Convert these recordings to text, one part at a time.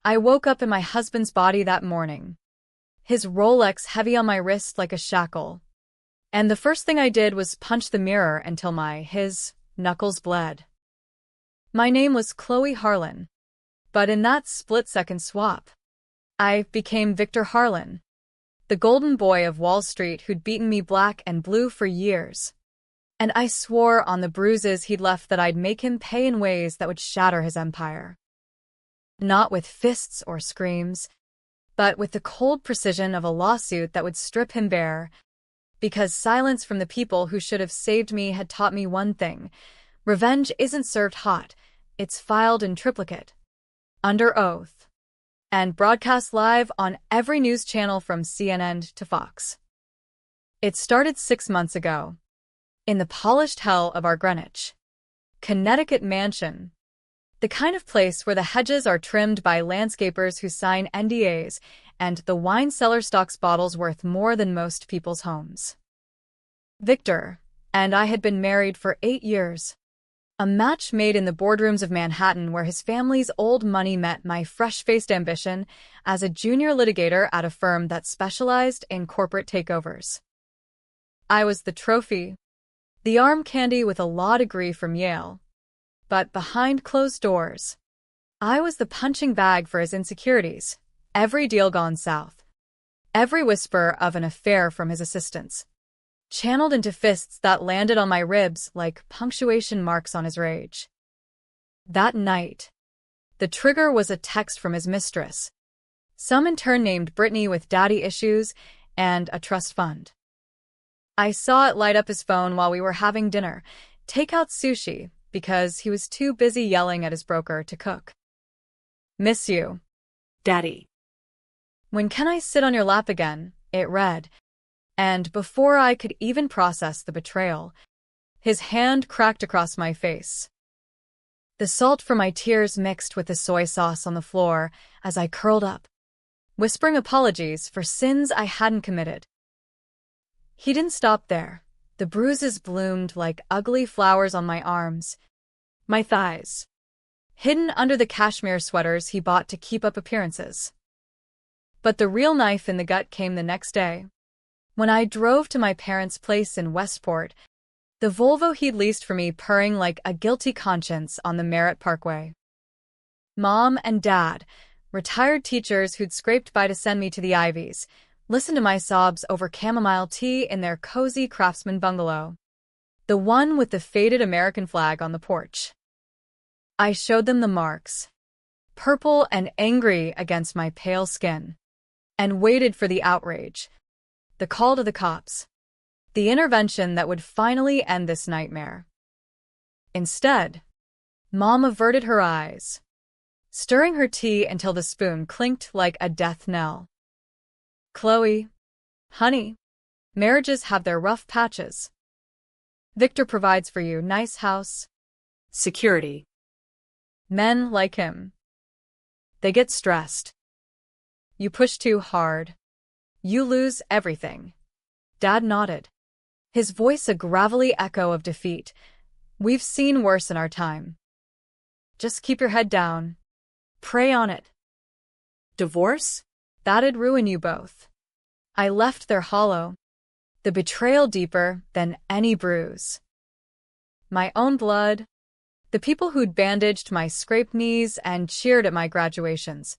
I woke up in my husband's body that morning, his Rolex heavy on my wrist like a shackle. And the first thing I did was punch the mirror until his knuckles bled. My name was Chloe Harlan, but in that split-second swap, I became Victor Harlan, the golden boy of Wall Street who'd beaten me black and blue for years. And I swore on the bruises he'd left that I'd make him pay in ways that would shatter his empire. Not with fists or screams, but with the cold precision of a lawsuit that would strip him bare, because silence from the people who should have saved me had taught me one thing: revenge isn't served hot, it's filed in triplicate, under oath, and broadcast live on every news channel from CNN to Fox. It started 6 months ago, in the polished hell of our Greenwich, Connecticut mansion, the kind of place where the hedges are trimmed by landscapers who sign NDAs and the wine cellar stocks bottles worth more than most people's homes. Victor and I had been married for 8 years, a match made in the boardrooms of Manhattan where his family's old money met my fresh-faced ambition as a junior litigator at a firm that specialized in corporate takeovers. I was the trophy, the arm candy with a law degree from Yale. But behind closed doors, I was the punching bag for his insecurities, every deal gone south, every whisper of an affair from his assistants, channeled into fists that landed on my ribs like punctuation marks on his rage. That night, the trigger was a text from his mistress, some intern named Brittany with daddy issues and a trust fund. I saw it light up his phone while we were having dinner, takeout sushi, because he was too busy yelling at his broker to cook. "Miss you, Daddy. When can I sit on your lap again?" it read. And before I could even process the betrayal, his hand cracked across my face. The salt from my tears mixed with the soy sauce on the floor as I curled up, whispering apologies for sins I hadn't committed. He didn't stop there. The bruises bloomed like ugly flowers on my arms, my thighs, hidden under the cashmere sweaters he bought to keep up appearances. But the real knife in the gut came the next day, when I drove to my parents' place in Westport, the Volvo he'd leased for me purring like a guilty conscience on the Merritt Parkway. Mom and Dad, retired teachers who'd scraped by to send me to the Ivies, listened to my sobs over chamomile tea in their cozy craftsman bungalow, the one with the faded American flag on the porch. I showed them the marks, purple and angry against my pale skin, and waited for the outrage, the call to the cops, the intervention that would finally end this nightmare. Instead, Mom averted her eyes, stirring her tea until the spoon clinked like a death knell. "Chloe, honey, marriages have their rough patches. Victor provides for you, nice house, security. Men like him, they get stressed. You push too hard, you lose everything." Dad nodded, his voice a gravelly echo of defeat. "We've seen worse in our time. Just keep your head down. Pray on it. Divorce? That'd ruin you both." I left there hollow, the betrayal deeper than any bruise. My own blood, the people who'd bandaged my scraped knees and cheered at my graduations,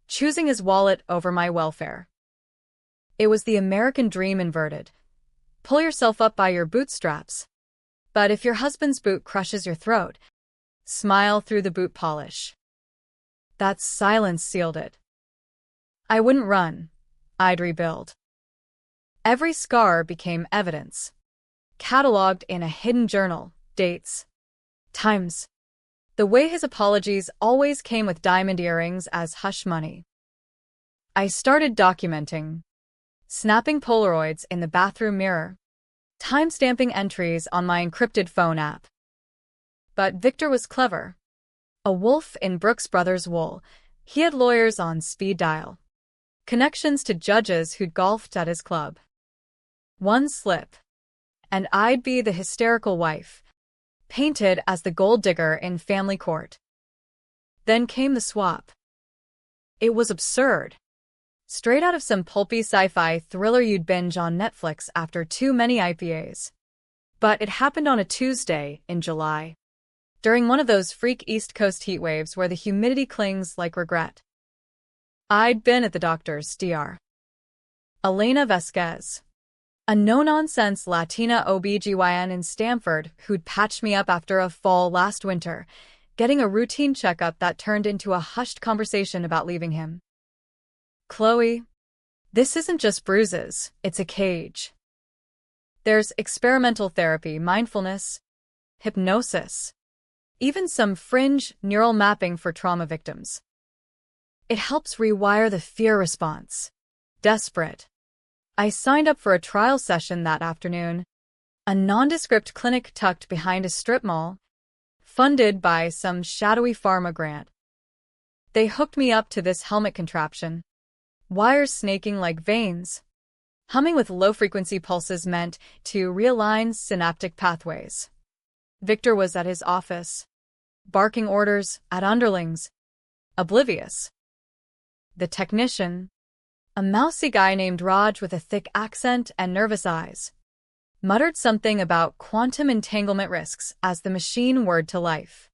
choosing his wallet over my welfare. It was the American dream inverted. Pull yourself up by your bootstraps. But if your husband's boot crushes your throat, smile through the boot polish. That silence sealed it. I wouldn't run. I'd rebuild. Every scar became evidence, cataloged in a hidden journal, dates, times. The way his apologies always came with diamond earrings as hush money. I started documenting, snapping Polaroids in the bathroom mirror, time-stamping entries on my encrypted phone app. But Victor was clever. A wolf in Brooks Brothers wool, he had lawyers on speed dial, connections to judges who'd golfed at his club. One slip, and I'd be the hysterical wife, painted as the gold digger in family court. Then came the swap. It was absurd. Straight out of some pulpy sci-fi thriller you'd binge on Netflix after too many IPAs. But it happened on a Tuesday in July, during one of those freak East Coast heat waves where the humidity clings like regret. I'd been at the doctor's, Dr. Elena Vasquez, a no-nonsense Latina OB-GYN in Stanford who'd patched me up after a fall last winter, getting a routine checkup that turned into a hushed conversation about leaving him. Chloe, this isn't just bruises, it's a cage. There's experimental therapy, mindfulness, hypnosis, even some fringe neural mapping for trauma victims. It helps rewire the fear response. Desperate, I signed up for a trial session that afternoon, a nondescript clinic tucked behind a strip mall, funded by some shadowy pharma grant. They hooked me up to this helmet contraption, wires snaking like veins, humming with low-frequency pulses meant to realign synaptic pathways. Victor was at his office, barking orders at underlings, oblivious. The technician, a mousy guy named Raj with a thick accent and nervous eyes, muttered something about quantum entanglement risks as the machine whirred to life.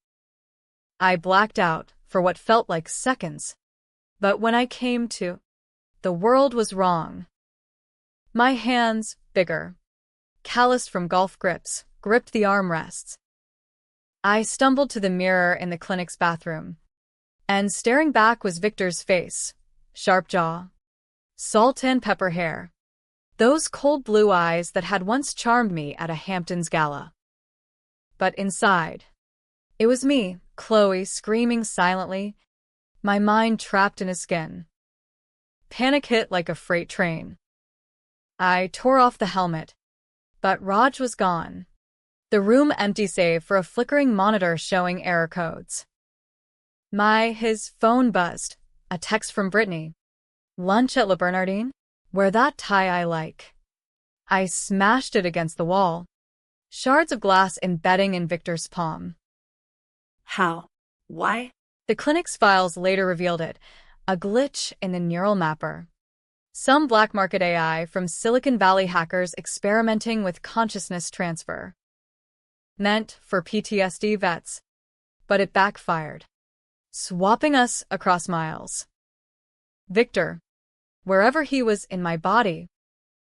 I blacked out for what felt like seconds, but when I came to, the world was wrong. My hands, bigger, calloused from golf grips, gripped the armrests. I stumbled to the mirror in the clinic's bathroom, and staring back was Victor's face, sharp jaw, salt and pepper hair, those cold blue eyes that had once charmed me at a Hamptons gala. But inside, it was me, Chloe, screaming silently, my mind trapped in his skin. Panic hit like a freight train. I tore off the helmet, but Raj was gone. The room empty save for a flickering monitor showing error codes. His phone buzzed, a text from Brittany. Lunch at La Bernardine? Wear that tie I like. I smashed it against the wall, shards of glass embedding in Victor's palm. How? Why? The clinic's files later revealed it, a glitch in the neural mapper. Some black market AI from Silicon Valley hackers experimenting with consciousness transfer. Meant for PTSD vets. But it backfired, swapping us across miles. Victor, wherever he was in my body,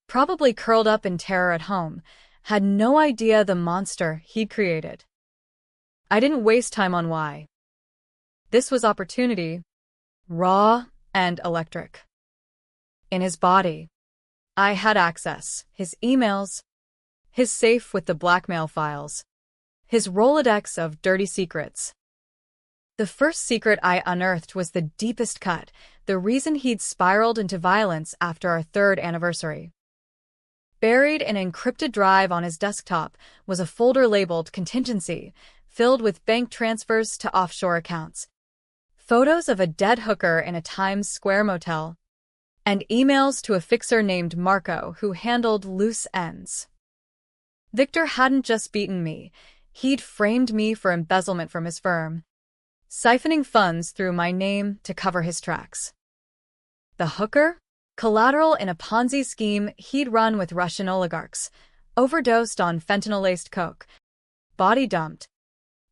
probably curled up in terror at home, had no idea the monster he'd created. I didn't waste time on why. This was opportunity, raw and electric. In his body, I had access, his emails, his safe with the blackmail files, his Rolodex of dirty secrets. The first secret I unearthed was the deepest cut, the reason he'd spiraled into violence after our third anniversary. Buried in an encrypted drive on his desktop was a folder labeled Contingency, filled with bank transfers to offshore accounts, photos of a dead hooker in a Times Square motel, and emails to a fixer named Marco who handled loose ends. Victor hadn't just beaten me, he'd framed me for embezzlement from his firm, siphoning funds through my name to cover his tracks. The hooker? Collateral in a Ponzi scheme he'd run with Russian oligarchs, overdosed on fentanyl-laced coke, body dumped,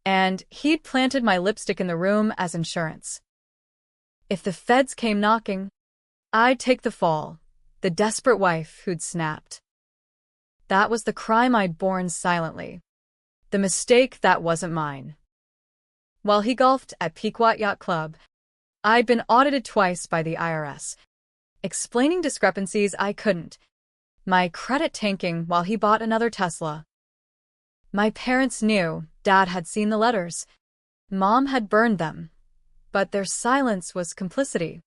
and he'd planted my lipstick in the room as insurance. If the feds came knocking, I'd take the fall, the desperate wife who'd snapped. That was the crime I'd borne silently, the mistake that wasn't mine. While he golfed at Pequot Yacht Club, I'd been audited twice by the IRS, explaining discrepancies I couldn't, my credit tanking while he bought another Tesla. My parents knew, Dad had seen the letters, Mom had burned them, but their silence was complicity,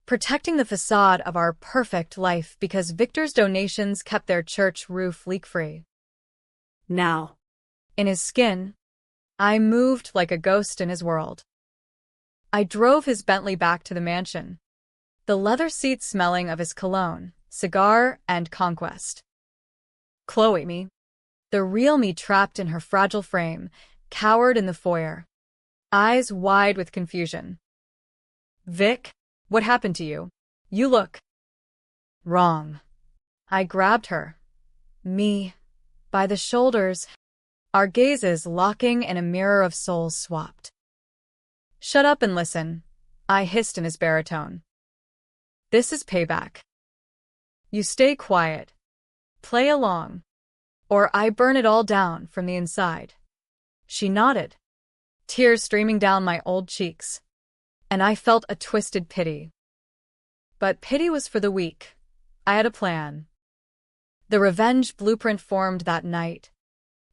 protecting the facade of our perfect life because Victor's donations kept their church roof leak-free. Now, in his skin, I moved like a ghost in his world. I drove his Bentley back to the mansion, the leather seat smelling of his cologne, cigar, and conquest. Chloe, me, the real me trapped in her fragile frame, cowered in the foyer, eyes wide with confusion. Vic, What happened to you? You look wrong. I grabbed her, me, by the shoulders, our gazes locking in a mirror of souls swapped. Shut up and listen, I hissed in his baritone. This is payback. You stay quiet, play along, or I burn it all down from the inside. She nodded, tears streaming down my old cheeks, and I felt a twisted pity. But pity was for the weak. I had a plan. The revenge blueprint formed that night,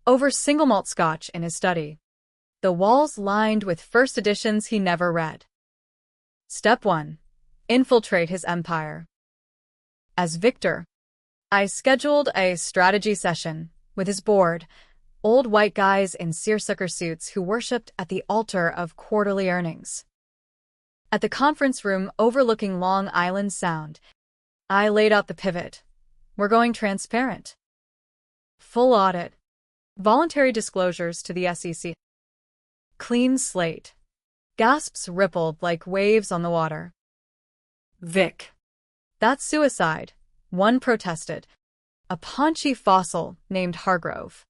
over single malt scotch in his study, the walls lined with first editions he never read. Step 1. Infiltrate his empire. As Victor, I scheduled a strategy session with his board, old white guys in seersucker suits who worshipped at the altar of quarterly earnings. At the conference room overlooking Long Island Sound, I laid out the pivot. We're going transparent. Full audit. Voluntary disclosures to the SEC. Clean slate. Gasps rippled like waves on the water. Vic. That's suicide, one protested. A paunchy fossil named Hargrove.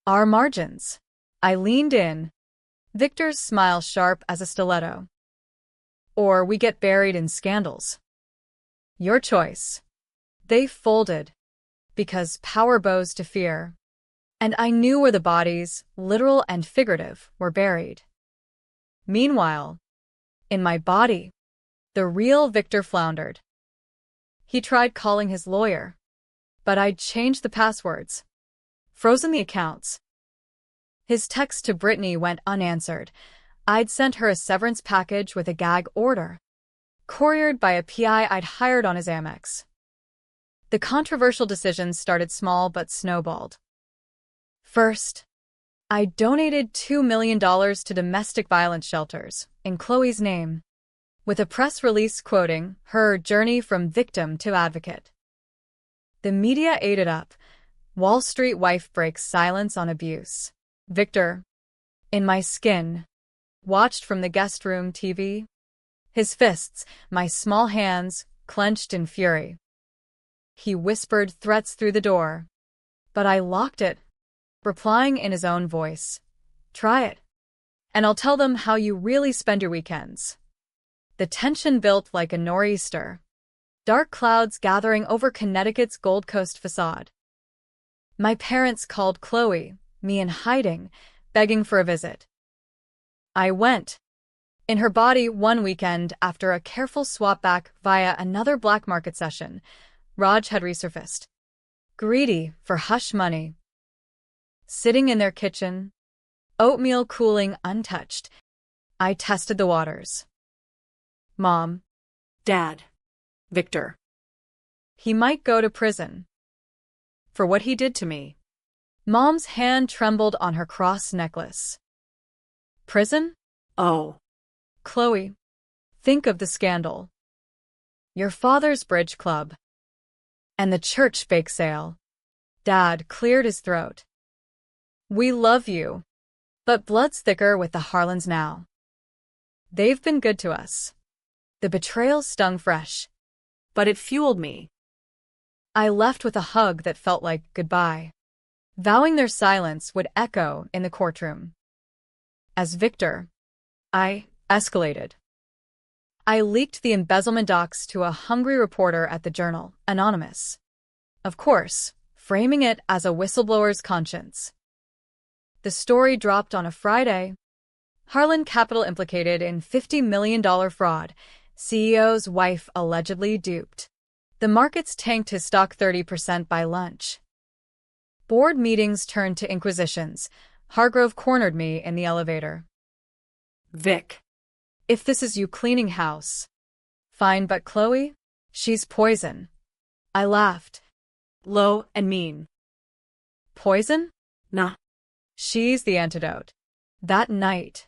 Our margins. I leaned in. Victor's smile sharp as a stiletto. Or we get buried in scandals. Your choice. They folded, because power bows to fear. And I knew where the bodies, literal and figurative, were buried. Meanwhile, in my body, the real Victor floundered. He tried calling his lawyer, but I'd changed the passwords, frozen the accounts. His text to Brittany went unanswered. I'd sent her a severance package with a gag order, couriered by a PI I'd hired on his Amex. The controversial decisions started small but snowballed. First, I donated $2 million to domestic violence shelters, in Chloe's name, with a press release quoting her journey from victim to advocate. The media ate it up. Wall Street wife breaks silence on abuse. Victor, in my skin, watched from the guest room TV. His fists, my small hands, clenched in fury. He whispered threats through the door, but I locked it, replying in his own voice. Try it, and I'll tell them how you really spend your weekends. The tension built like a nor'easter, dark clouds gathering over Connecticut's Gold Coast facade. My parents called Chloe, me in hiding, begging for a visit. I went. In her body one weekend after a careful swap back via another black market session, Raj had resurfaced, greedy for hush money. Sitting in their kitchen, oatmeal cooling untouched, I tested the waters. Mom. Dad. Victor. He might go to prison. For what he did to me. Mom's hand trembled on her cross necklace. Prison? Oh. Chloe, think of the scandal. Your father's bridge club. And the church bake sale. Dad cleared his throat. We love you, but blood's thicker with the Harlans now. They've been good to us. The betrayal stung fresh, but it fueled me. I left with a hug that felt like goodbye, vowing their silence would echo in the courtroom. As Victor, I escalated. I leaked the embezzlement docs to a hungry reporter at the Journal, anonymous. Of course, framing it as a whistleblower's conscience. The story dropped on a Friday. Harlan Capital implicated in $50 million fraud. CEO's wife allegedly duped. The markets tanked his stock 30% by lunch. Board meetings turned to inquisitions. Hargrove cornered me in the elevator. Vic. If this is you cleaning house. Fine, but Chloe? She's poison. I laughed. Low and mean. Poison? Nah. She's the antidote. That night,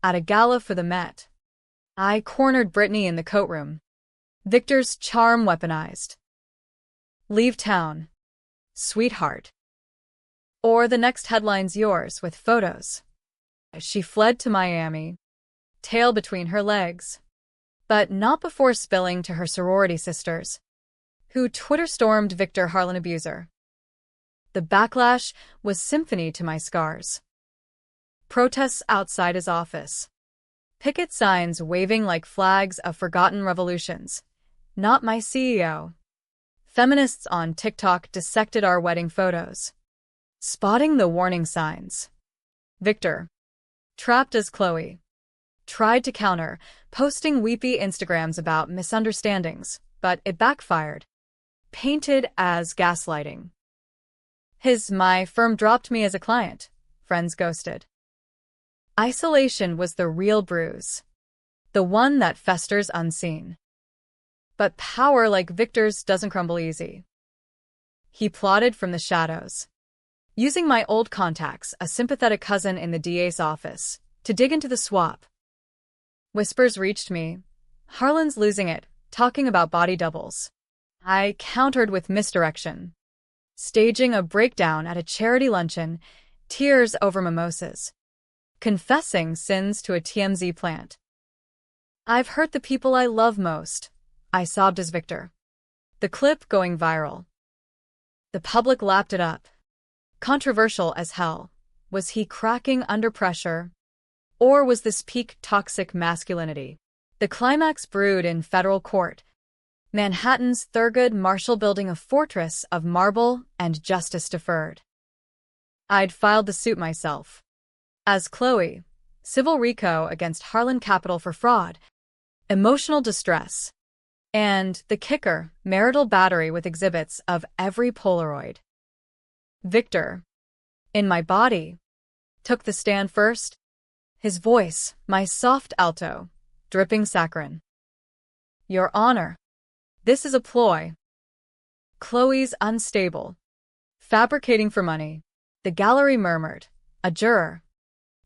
at a gala for the Met, I cornered Brittany in the coat room. Victor's charm weaponized. Leave town, sweetheart. Or the next headline's yours with photos. She fled to Miami, tail between her legs. but not before spilling to her sorority sisters, who Twitter-stormed Victor Harlan abuser. The backlash was symphony to my scars. Protests outside his office. Picket signs waving like flags of forgotten revolutions. Not my CEO. Feminists on TikTok dissected our wedding photos. Spotting the warning signs. Victor, trapped as Chloe, tried to counter, posting weepy Instagrams about misunderstandings, but it backfired. Painted as gaslighting. My firm dropped me as a client. Friends ghosted. Isolation was the real bruise. The one that festers unseen. But power like Victor's doesn't crumble easy. He plotted from the shadows, using my old contacts, a sympathetic cousin in the DA's office, to dig into the swap. Whispers reached me. Harlan's losing it, talking about body doubles. I countered with misdirection, staging a breakdown at a charity luncheon, tears over mimosas, confessing sins to a TMZ plant. I've hurt the people I love most, I sobbed as Victor. The clip going viral. The public lapped it up. Controversial as hell. Was he cracking under pressure? Or was this peak toxic masculinity? The climax brewed in federal court. Manhattan's Thurgood Marshall building a fortress of marble and justice deferred. I'd filed the suit myself. As Chloe, civil RICO against Harlan Capital for fraud, emotional distress, and the kicker, marital battery with exhibits of every Polaroid. Victor, in my body, took the stand first. His voice, my soft alto, dripping saccharine. Your Honor, this is a ploy. Chloe's unstable. Fabricating for money. The gallery murmured. A juror,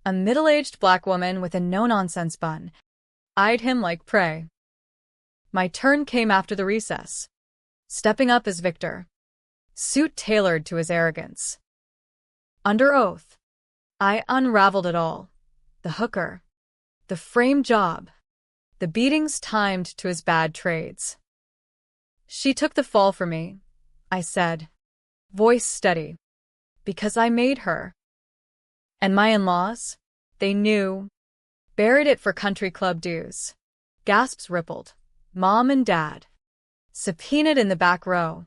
a middle-aged black woman with a no-nonsense bun, eyed him like prey. My turn came after the recess, stepping up as Victor, suit tailored to his arrogance. Under oath, I unraveled it all. The hooker, the frame job, the beatings timed to his bad trades. She took the fall for me, I said, voice steady, because I made her. And my in-laws, they knew, buried it for country club dues. Gasps rippled. Mom and Dad, subpoenaed in the back row,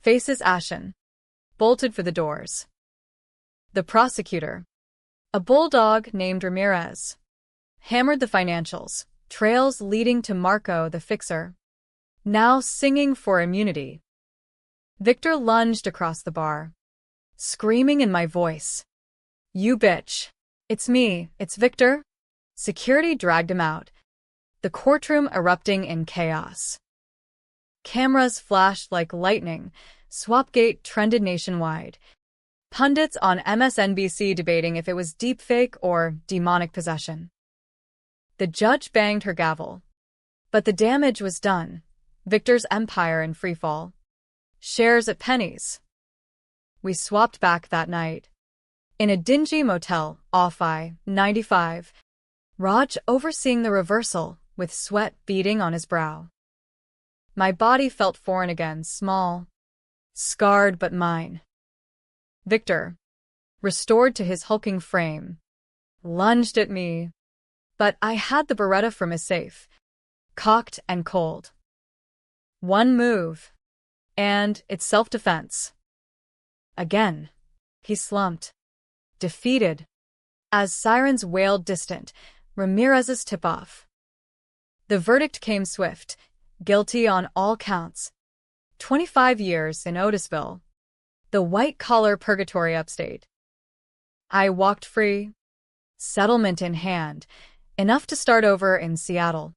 faces ashen, bolted for the doors. The prosecutor, a bulldog named Ramirez, hammered the financials, trails leading to Marco the fixer, now singing for immunity. Victor lunged across the bar, screaming in my voice. You bitch. It's me, it's Victor. Security dragged him out, the courtroom erupting in chaos. Cameras flashed like lightning, Swapgate trended nationwide. Pundits on MSNBC debating if it was deepfake or demonic possession. The judge banged her gavel. But the damage was done. Victor's empire in freefall. Shares at pennies. We swapped back that night. In a dingy motel, off I-95. Raj overseeing the reversal, with sweat beading on his brow. My body felt foreign again, small, scarred but mine. Victor, restored to his hulking frame, lunged at me, but I had the Beretta from his safe, cocked and cold. One move, and it's self-defense. Again, he slumped, defeated, as sirens wailed distant, Ramirez's tip-off. The verdict came swift, guilty on all counts. 25 years in Otisville, the white-collar purgatory upstate. I walked free, settlement in hand, enough to start over in Seattle,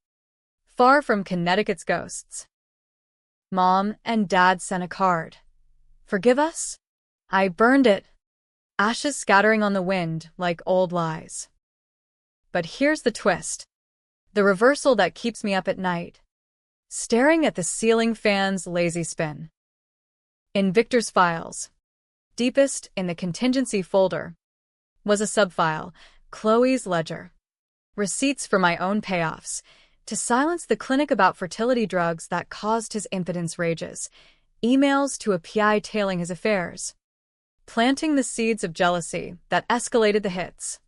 far from Connecticut's ghosts. Mom and Dad sent a card. Forgive us? I burned it, ashes scattering on the wind like old lies. But here's the twist. The reversal that keeps me up at night, staring at the ceiling fan's lazy spin. In Victor's files, deepest in the contingency folder, was a subfile, Chloe's ledger. Receipts for my own payoffs, to silence the clinic about fertility drugs that caused his impotence rages, emails to a PI tailing his affairs, planting the seeds of jealousy that escalated the hits.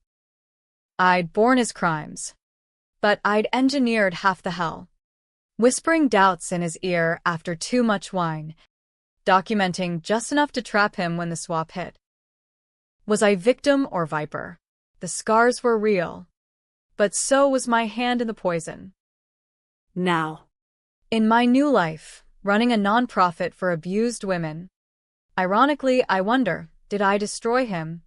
I'd borne his crimes, but I'd engineered half the hell, whispering doubts in his ear after too much wine, documenting just enough to trap him when the swap hit. Was I victim or viper? The scars were real, but so was my hand in the poison. Now, in my new life, running a nonprofit for abused women, ironically, I wonder, did I destroy him?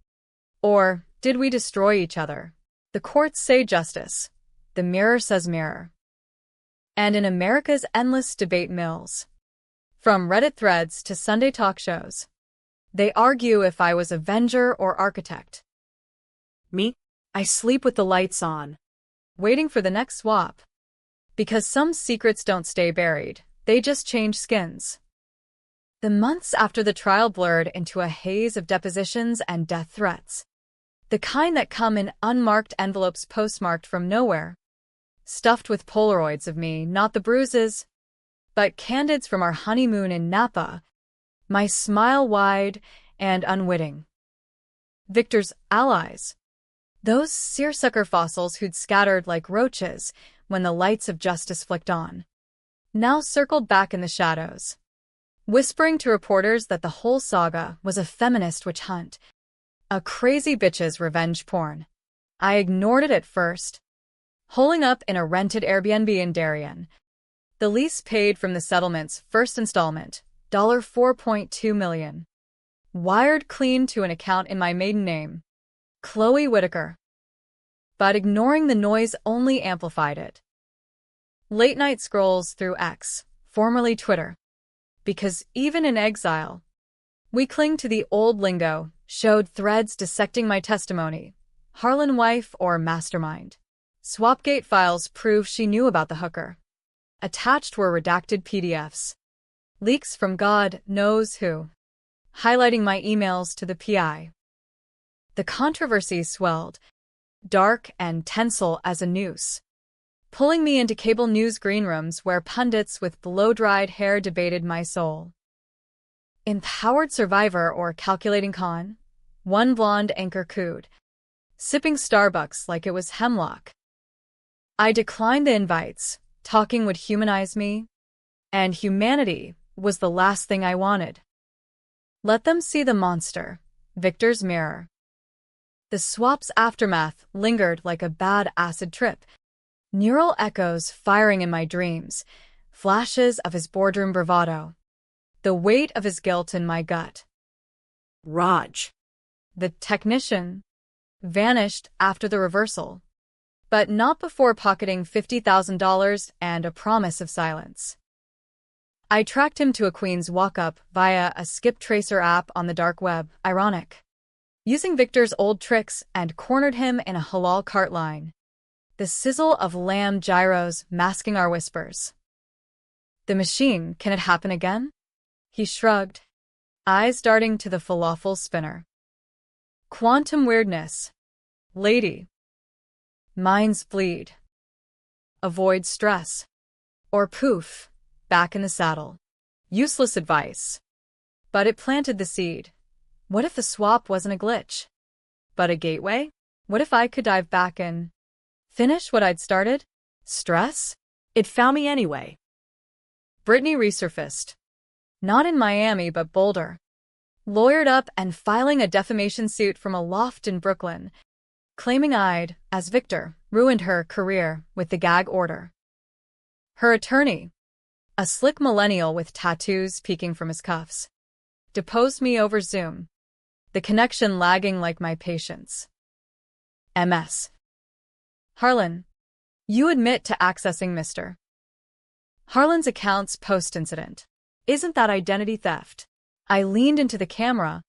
Or did we destroy each other? The courts say justice. The mirror says mirror. And in America's endless debate mills, from Reddit threads to Sunday talk shows, they argue if I was avenger or architect. me? I sleep with the lights on. Waiting for the next swap. Because some secrets don't stay buried, they just change skins. The months after the trial blurred into a haze of depositions and death threats. The kind that come in unmarked envelopes postmarked from nowhere. Stuffed with Polaroids of me, not the bruises, but candids from our honeymoon in Napa, my smile wide and unwitting. Victor's allies. Those seersucker fossils who'd scattered like roaches when the lights of justice flicked on, now circled back in the shadows, whispering to reporters that the whole saga was a feminist witch hunt, a crazy bitch's revenge porn. I ignored it at first, holing up in a rented Airbnb in Darien. The lease paid from the settlement's first installment, $4.2 million. Wired clean to an account in my maiden name, Chloe Whitaker. But ignoring the noise only amplified it. Late-night scrolls through X, formerly Twitter. Because even in exile, we cling to the old lingo, showed threads dissecting my testimony. Harlan wife or mastermind. Swapgate files prove she knew about the hooker. Attached were redacted PDFs. Leaks from God knows who. Highlighting my emails to the PI. The controversy swelled, dark and tensile as a noose, pulling me into cable news greenrooms where pundits with blow-dried hair debated my soul. Empowered survivor or calculating con? One blonde anchor cooed, sipping Starbucks like it was hemlock. I declined the invites, talking would humanize me, and humanity was the last thing I wanted. Let them see the monster, Victor's mirror. The swap's aftermath lingered like a bad acid trip, neural echoes firing in my dreams, flashes of his boardroom bravado, the weight of his guilt in my gut. Raj, the technician, vanished after the reversal, but not before pocketing $50,000 and a promise of silence. I tracked him to a Queen's walk-up via a skip tracer app on the dark web, ironic, using Victor's old tricks, and cornered him in a halal cart line, the sizzle of lamb gyros masking our whispers. The machine, can it happen again? He shrugged, eyes darting to the falafel spinner. Quantum weirdness. Lady. Minds bleed. Avoid stress. Or poof, back in the saddle. Useless advice. But it planted the seed. What if the swap wasn't a glitch, but a gateway? What if I could dive back and finish what I'd started? Stress? it found me anyway. Brittany resurfaced. Not in Miami but Boulder. Lawyered up and filing a defamation suit from a loft in Brooklyn, claiming I'd, as Victor, ruined her career with the gag order. Her attorney, a slick millennial with tattoos peeking from his cuffs, deposed me over Zoom, the connection lagging like my patience. MS. Harlan, you admit to accessing Mr. Harlan's accounts post-incident. Isn't that identity theft? I leaned into the camera,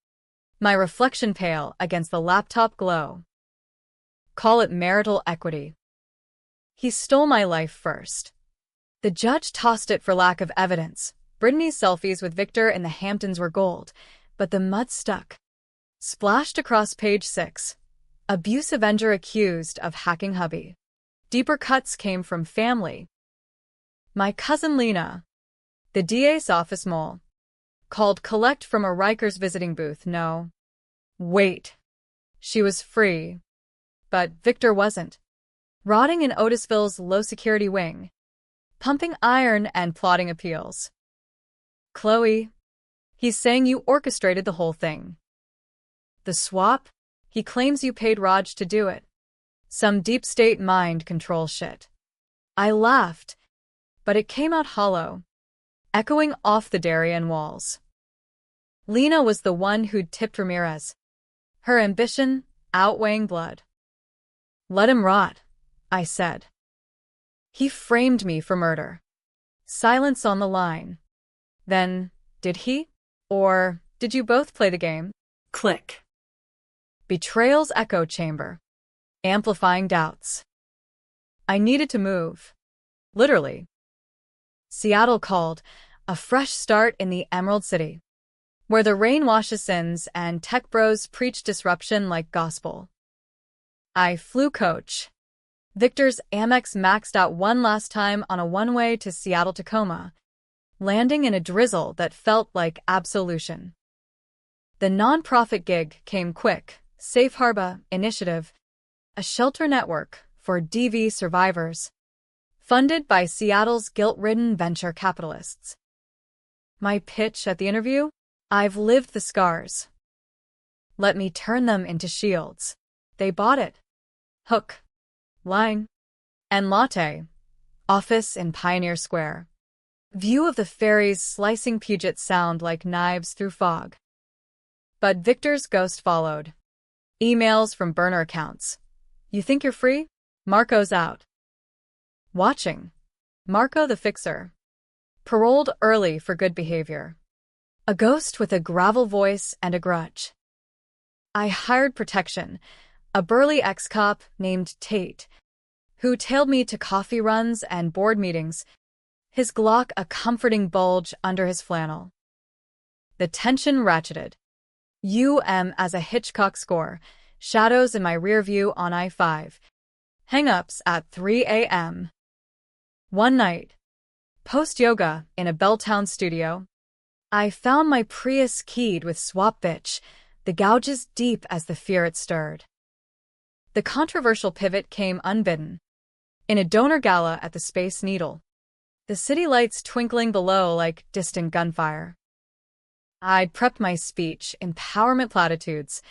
my reflection pale against the laptop glow. Call it marital equity. He stole my life first. The judge tossed it for lack of evidence. Brittany's selfies with Victor in the Hamptons were gold, but the mud stuck. Splashed across page 6. Abuse avenger accused of hacking hubby. Deeper cuts came from family. My cousin Lena, the DA's office mole, called collect from a Rikers visiting booth. No. Wait. She was free. But Victor wasn't. Rotting in Otisville's low-security wing, pumping iron and plotting appeals. Chloe, he's saying you orchestrated the whole thing. The swap? He claims you paid Raj to do it. Some deep-state mind control shit. I laughed, but it came out hollow, echoing off the Darien walls. Lena was the one who'd tipped Ramirez, her ambition outweighing blood. Let him rot, I said. He framed me for murder. Silence on the line. Then, did he? Or did you both play the game? Click. Betrayals echo chamber, amplifying doubts. I needed to move. Literally. Seattle called, a fresh start in the Emerald City, where the rain washes sins and tech bros preach disruption like gospel. I flew coach. Victor's Amex maxed out one last time on a one-way to Seattle-Tacoma, landing in a drizzle that felt like absolution. The nonprofit gig came quick. Safe Harbor Initiative, a shelter network for DV survivors, funded by Seattle's guilt-ridden venture capitalists. My pitch at the interview? I've lived the scars. Let me turn them into shields. They bought it. Hook, line, and latte. Office in Pioneer Square. View of the ferries slicing Puget Sound like knives through fog. But Victor's ghost followed. Emails from burner accounts. You think you're free? Marco's out. Watching. Marco the fixer. Paroled early for good behavior. A ghost with a gravel voice and a grudge. I hired protection, a burly ex-cop named Tate, who tailed me to coffee runs and board meetings, his Glock a comforting bulge under his flannel. The tension ratcheted. As a Hitchcock score, shadows in my rear view on I-5. Hang-ups at 3 a.m. One night, post-yoga in a Belltown studio, I found my Prius keyed with swap bitch, the gouges deep as the fear it stirred. The controversial pivot came unbidden. In a donor gala at the Space Needle, the city lights twinkling below like distant gunfire. I'd prepped my speech, empowerment platitudes,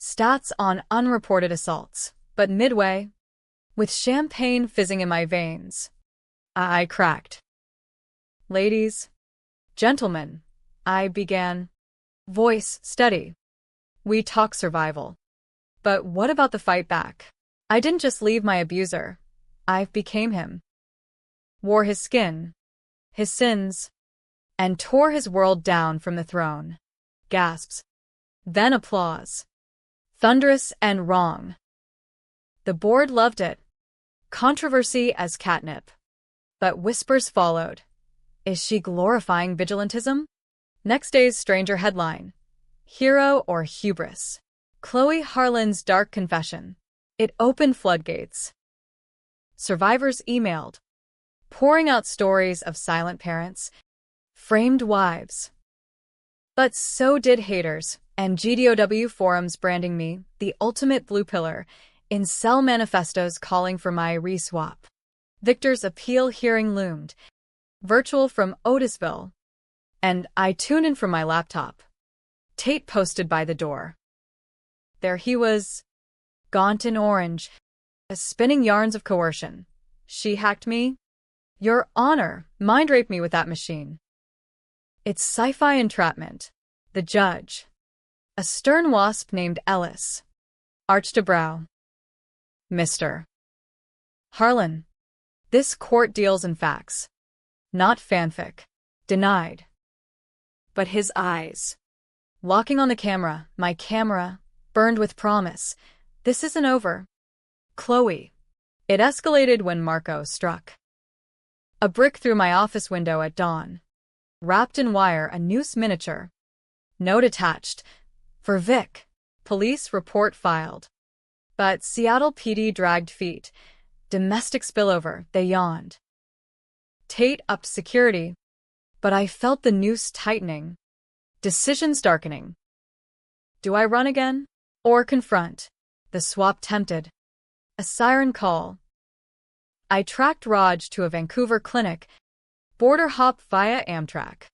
stats on unreported assaults, but midway, with champagne fizzing in my veins, I cracked. Ladies, gentlemen, I began. Voice steady. We talk survival. But what about the fight back? I didn't just leave my abuser. I became him. Wore his skin, his sins, and tore his world down from the throne. Gasps. Then applause. Thunderous and wrong. The board loved it. Controversy as catnip. But whispers followed. Is she glorifying vigilantism? Next day's stranger headline. Hero or hubris? Chloe Harlan's dark confession. It opened floodgates. Survivors emailed, pouring out stories of silent parents, framed wives. But so did haters, and GDOW forums branding me the ultimate blue pillar, incel manifestos calling for my re-swap. Victor's appeal hearing loomed, virtual from Otisville, and I tuned in from my laptop. Tate posted by the door. There he was, gaunt in orange, spinning yarns of coercion. She hacked me? Your Honor, mind raped me with that machine. It's sci-fi entrapment. The judge. A stern wasp named Ellis. Arched a brow. Mr. Harlan. This court deals in facts. Not fanfic. Denied. But his eyes. Locking on the camera, my camera, burned with promise. This isn't over. Chloe. It escalated when Marco struck. A brick through my office window at dawn. Wrapped in wire, a noose miniature. Note attached. For Vic. Police report filed. But Seattle PD dragged feet. Domestic spillover, they yawned. Tate upped security, but I felt the noose tightening. Decisions darkening. Do I run again? Or confront? The swap tempted. A siren call. I tracked Raj to a Vancouver clinic, border hop via Amtrak.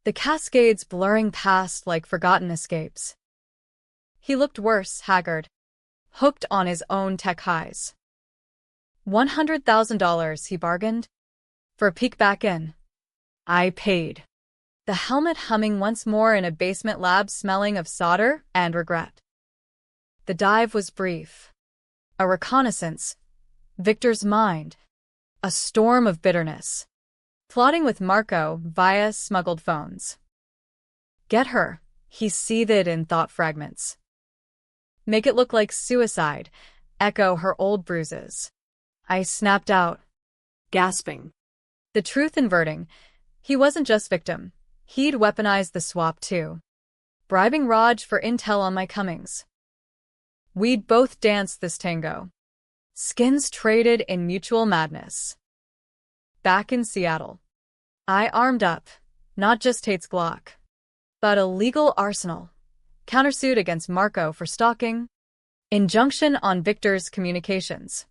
The Cascades blurring past like forgotten escapes. He looked worse, haggard, hooked on his own tech highs. $100,000, he bargained, for a peek back in. I paid. The helmet humming once more in a basement lab smelling of solder and regret. The dive was brief. A reconnaissance. Victor's mind. A storm of bitterness. Plotting with Marco via smuggled phones. Get her, he seethed in thought fragments. Make it look like suicide, echo her old bruises. I snapped out, gasping. the truth inverting. He wasn't just victim. He'd weaponized the swap too, bribing Raj for intel on my comings. We'd both danced this tango. Skins traded in mutual madness. Back in Seattle, I armed up, not just Tate's Glock, but a legal arsenal. Countersuit against Marco for stalking. Injunction on Victor's communications.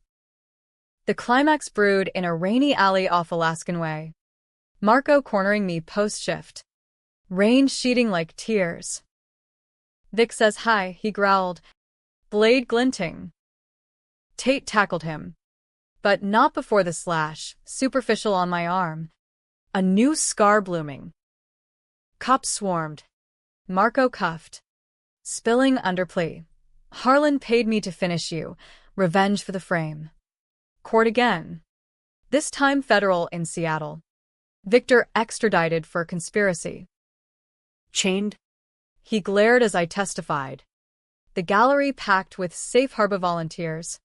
The climax brewed in a rainy alley off Alaskan Way. Marco cornering me post-shift. Rain sheeting like tears. Vic says hi, he growled. Blade glinting. Tate tackled him. But not before the slash, superficial on my arm. A new scar blooming. Cops swarmed. Marco cuffed. Spilling under plea. Harlan paid me to finish you. Revenge for the frame. Court again. This time federal in Seattle. Victor extradited for conspiracy. Chained? He glared as I testified. The gallery packed with safe harbor volunteers.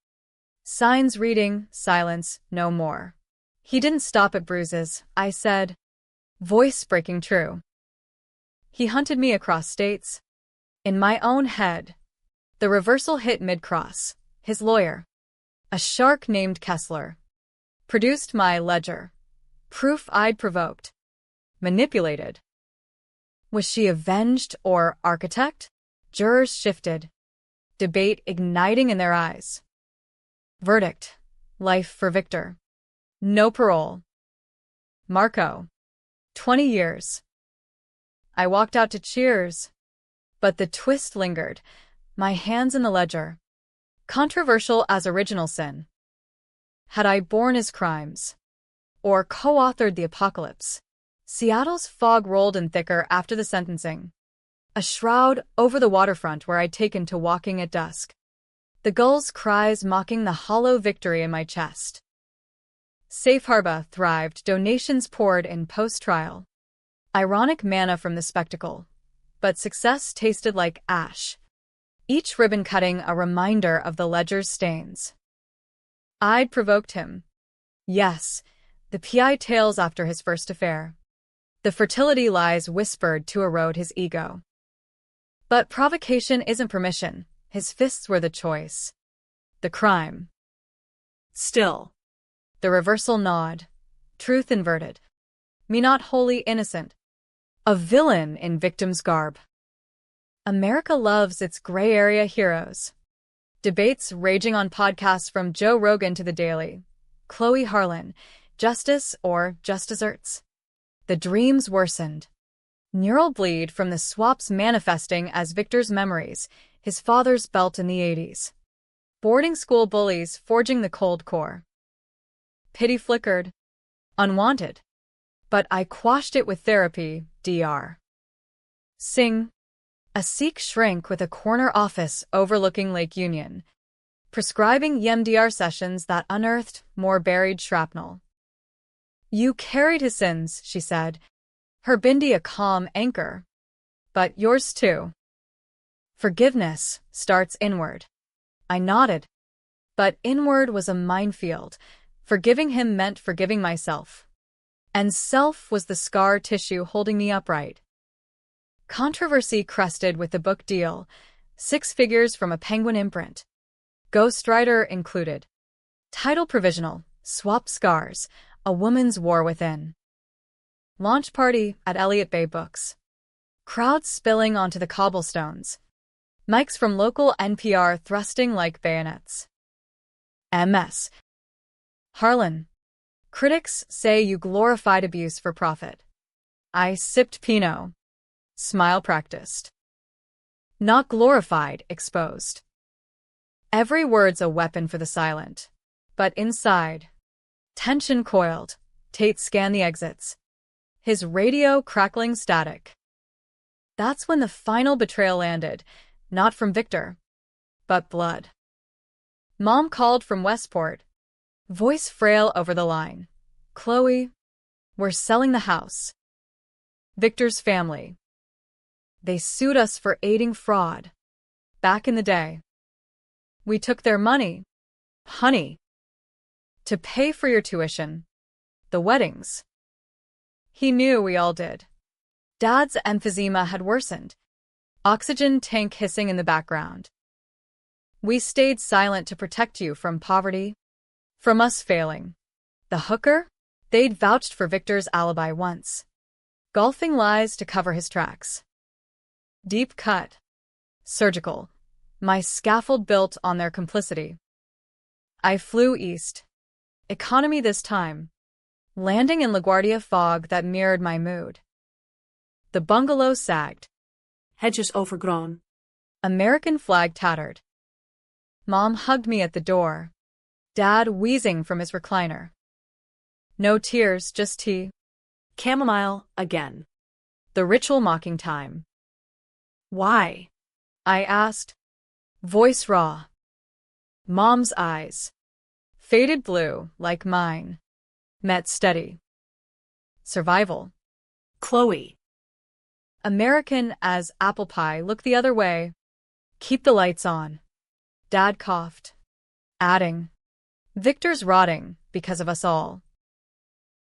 Signs reading, silence, no more. He didn't stop at bruises, I said. Voice breaking true. He hunted me across states. In my own head. The reversal hit mid-cross. His lawyer, a shark named Kessler, produced my ledger. Proof I'd provoked. Manipulated. Was she avenged or architect? Jurors shifted. Debate igniting in their eyes. Verdict. Life for Victor. No parole. Marco. 20 years. I walked out to cheers. But the twist lingered. My hands in the ledger. Controversial as original sin. Had I borne his crimes? Or co-authored the apocalypse? Seattle's fog rolled in thicker after the sentencing. A shroud over the waterfront where I'd taken to walking at dusk. The gulls' cries mocking the hollow victory in my chest. Safe harbor thrived, donations poured in post-trial. Ironic manna from the spectacle. But success tasted like ash. Each ribbon cutting a reminder of the ledger's stains. I'd provoked him. Yes, the PI tales after his first affair. The fertility lies whispered to erode his ego. But provocation isn't permission. His fists were the choice. The crime. Still. The reversal nod. Truth inverted. Me not wholly innocent. A villain in victim's garb. America loves its gray area heroes. Debates raging on podcasts from Joe Rogan to The Daily. Chloe Harlan. Justice or just desserts? The dreams worsened. Neural bleed from the swaps manifesting as Victor's memories, his father's belt in the 80s. Boarding school bullies forging the cold core. Pity flickered. Unwanted. But I quashed it with therapy, Dr. Singh. A Sikh shrink with a corner office overlooking Lake Union. Prescribing EMDR sessions that unearthed more buried shrapnel. You carried his sins, she said. Her bindi a calm anchor. But yours too. Forgiveness starts inward. I nodded. But inward was a minefield. Forgiving him meant forgiving myself. And self was the scar tissue holding me upright. Controversy crested with the book deal. 6 figures from a Penguin imprint. Ghostwriter included. Title provisional, swap scars, a woman's war within. Launch party at Elliott Bay Books. Crowds spilling onto the cobblestones. Mics from local NPR thrusting like bayonets. MS. Harlan. Critics say you glorified abuse for profit. I sipped Pinot. Smile practiced. Not glorified, exposed. Every word's a weapon for the silent. But inside, tension coiled. Tate scanned the exits. His radio crackling static. That's when the final betrayal landed, not from Victor, but blood. Mom called from Westport, voice frail over the line. Chloe, we're selling the house. Victor's family. They sued us for aiding fraud. Back in the day. We took their money, honey, to pay for your tuition, the weddings. He knew we all did. Dad's emphysema had worsened. Oxygen tank hissing in the background. We stayed silent to protect you from poverty, from us failing. The hooker? They'd vouched for Victor's alibi once. Golfing lies to cover his tracks. Deep cut. Surgical. My scaffold built on their complicity. I flew east. Economy this time. Landing in LaGuardia fog that mirrored my mood. The bungalow sagged. Hedges overgrown. American flag tattered. Mom hugged me at the door. Dad wheezing from his recliner. No tears, just tea. Chamomile again. The ritual mocking time. Why? I asked. Voice raw. Mom's eyes. Faded blue, like mine. Met steady. Survival. Chloe. American as apple pie, look the other way. Keep the lights on. Dad coughed. Adding. Victor's rotting because of us all.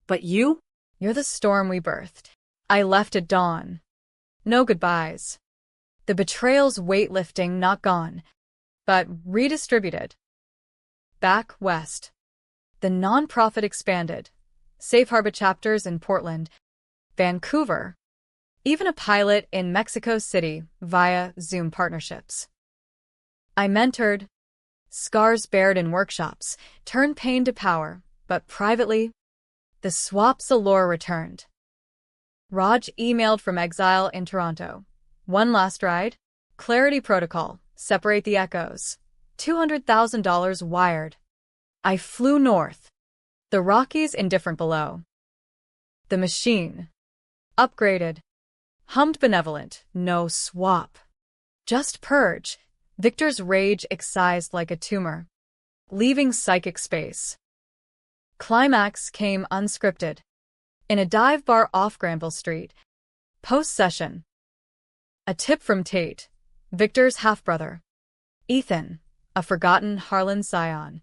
But you? You're the storm we birthed. I left at dawn. No goodbyes. The betrayal's weightlifting not gone, but redistributed. Back west. The nonprofit expanded. Safe harbor chapters in Portland, Vancouver, even a pilot in Mexico City via Zoom partnerships. I mentored. Scars bared in workshops, turned pain to power, but privately, the swap's allure returned. Raj emailed from exile in Toronto. One last ride? Clarity protocol. Separate the echoes. $200,000 wired. I flew north. The Rockies indifferent below. The machine. Upgraded. Hummed benevolent. No swap. Just purge. Victor's rage excised like a tumor, leaving psychic space. Climax came unscripted. In a dive bar off Granville Street. Post-session. A tip from Tate, Victor's half-brother. Ethan, a forgotten Harlan scion.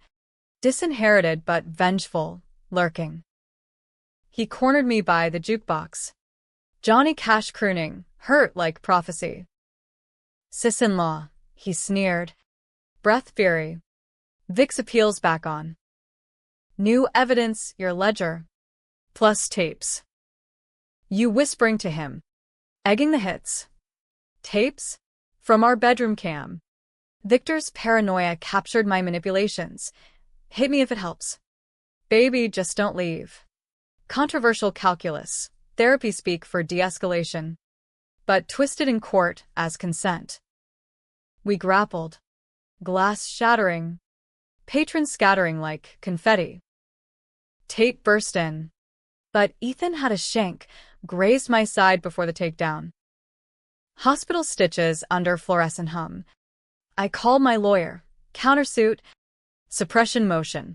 Disinherited but vengeful, lurking. He cornered me by the jukebox. Johnny Cash crooning, hurt like prophecy. Sis-in-law, he sneered. Breath fury. Vic's appeals back on. New evidence, your ledger. Plus tapes. You whispering to him. Egging the hits. Tapes? From our bedroom cam. Victor's paranoia captured my manipulations. Hit me if it helps. Baby, just don't leave. Controversial calculus. Therapy speak for de-escalation. But twisted in court as consent. We grappled. Glass shattering. Patrons scattering like confetti. Tate burst in. But Ethan had a shank, grazed my side before the takedown. Hospital stitches under fluorescent hum. I called my lawyer. Countersuit. Suppression motion.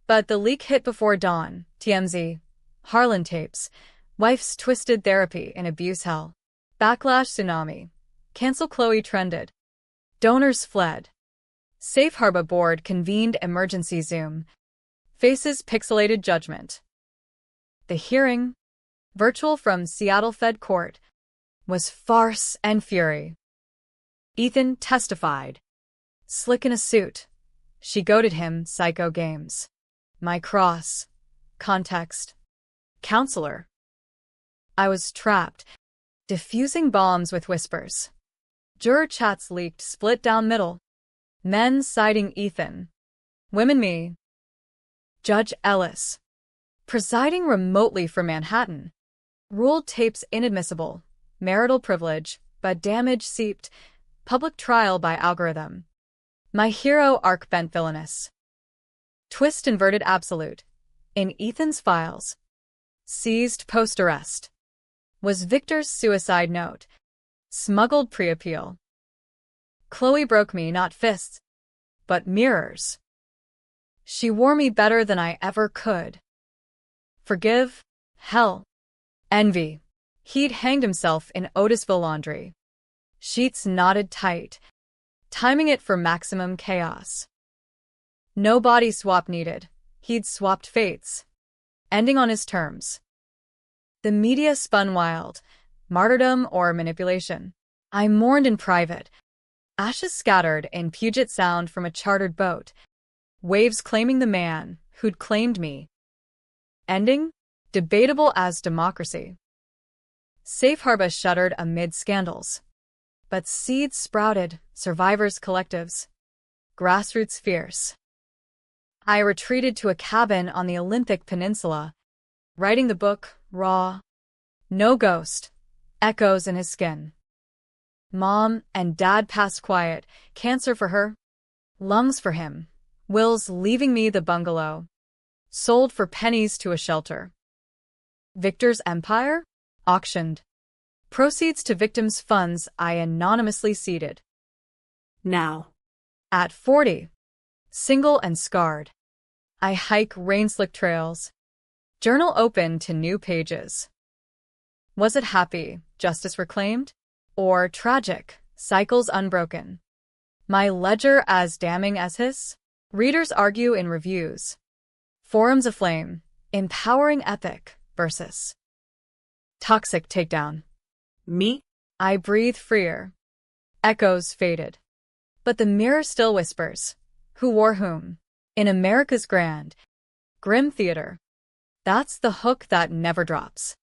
But the leak hit before dawn. TMZ. Harlan tapes. Wife's twisted therapy in abuse hell. Backlash tsunami. Cancel Chloe trended. Donors fled. Safe Harbor Board convened emergency Zoom. Faces pixelated judgment. The hearing, virtual from Seattle Fed Court, was farce and fury. Ethan testified. Slick in a suit. She goaded him, psycho games. My cross. Context. Counselor. I was trapped, diffusing bombs with whispers. Juror chats leaked split down middle. Men siding Ethan. Women me. Judge Ellis. Presiding remotely from Manhattan. Ruled tapes inadmissible. Marital privilege, but damage seeped. Public trial by algorithm. My hero arc bent villainous. Twist inverted absolute. In Ethan's files. Seized post-arrest. Was Victor's suicide note. Smuggled pre-appeal. Chloe broke me not fists, but mirrors. She wore me better than I ever could. Forgive? Hell. Envy. He'd hanged himself in Otisville laundry. Sheets knotted tight, timing it for maximum chaos. No body swap needed. He'd swapped fates, ending on his terms. The media spun wild, martyrdom or manipulation. I mourned in private. Ashes scattered in Puget Sound from a chartered boat. Waves claiming the man who'd claimed me. Ending? Debatable as democracy. Safe harbor shuddered amid scandals. But seeds sprouted, survivors' collectives. Grassroots fierce. I retreated to a cabin on the Olympic Peninsula, writing the book, raw. No ghost. Echoes in his skin. Mom and Dad passed quiet, cancer for her. Lungs for him. Will's leaving me the bungalow. Sold for pennies to a shelter. Victor's empire? Auctioned. Proceeds to victims' funds I anonymously seeded. Now. At 40. Single and scarred. I hike rain-slicked trails. Journal open to new pages. Was it happy, justice reclaimed? Or tragic, cycles unbroken? My ledger as damning as his? Readers argue in reviews. Forums aflame, empowering epic versus toxic takedown. Me? I breathe freer. Echoes faded. But the mirror still whispers. Who wore whom? In America's grand, grim theater. That's the hook that never drops.